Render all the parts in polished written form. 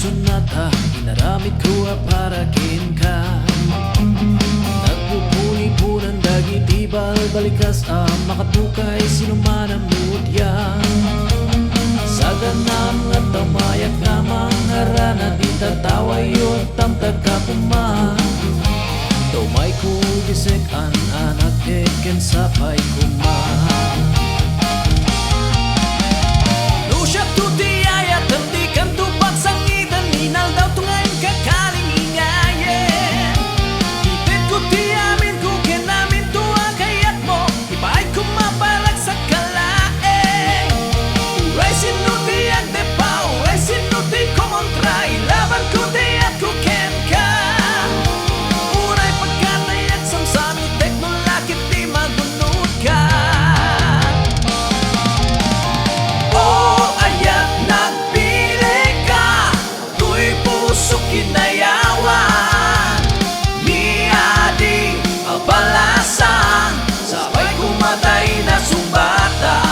sonata, inaramid ko para ka. Nagpupuni-punan dagi di balikas makatukay sino man ang mutya. Sa ganam at tamayak na mangharana di tatawa yun tamtag kapuma. Tumay ko gisik an anak eken sapay kuma. Lusyak tuti ayat hentikan tupak sangitan hinal daw tungayin kakaling ingayen. Itit ko ti amin ko kenamin tuwa kayat mo ipaay ko mapalag sa kalaeng. Uray sinuti ang depa, uray sinuti ko kontra ilaban ko ti at ko ken ka. Uray pagkatayak samsami teknolakit di magunod ka. Kinayawan miadi abalasan sabay kumatay na sumbatan.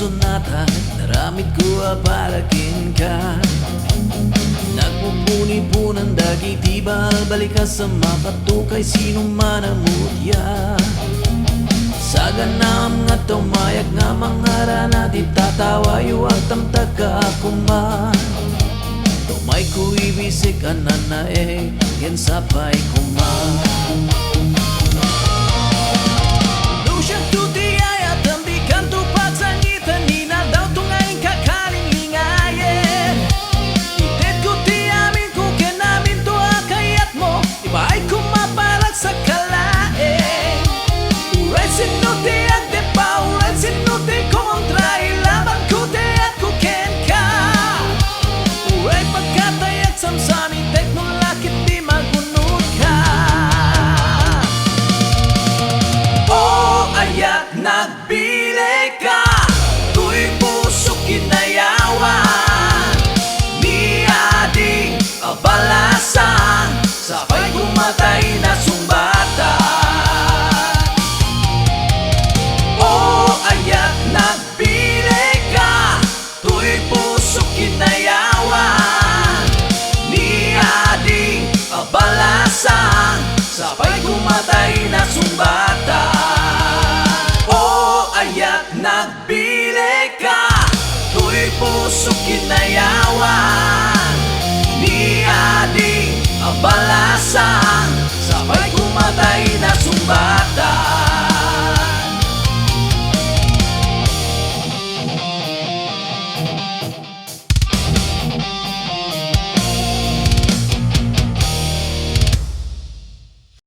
Sonata, naramid ko para ka. Nagpupuni-punan dagi di balikas sa makatukay sino man ang mutya. Sa ganam nga tumayak nga mangharana di tatawa yuwag tamtag ka kuman. Tumay ko ibisik anana yan sapay kuman. Lusyak tuti ayat hentikan tupak sangitan hinal daw tungayin kakaling lingayen. Itit ko ti amin ko kenamin tuwa kayat mo ibaay ko mapalag sa kalaeng. Uray sinuti ang depa, uray sinuti ko kontra ilaban ko ti at ko ken ka. Uray pagkatayak samsami teknolakit di magunod ka. Ayat nagbili ka, tuy puso kinayawan miadi abalasan sabay kumatay na sumbatan. Ayat nagbili ka, tuy puso kinayawan miadi abalasan sabay kumatay na sumbatan. Ayat nagbili ka, tuy puso kinayawan miadi abalasan sabay kumatay na sumbatan.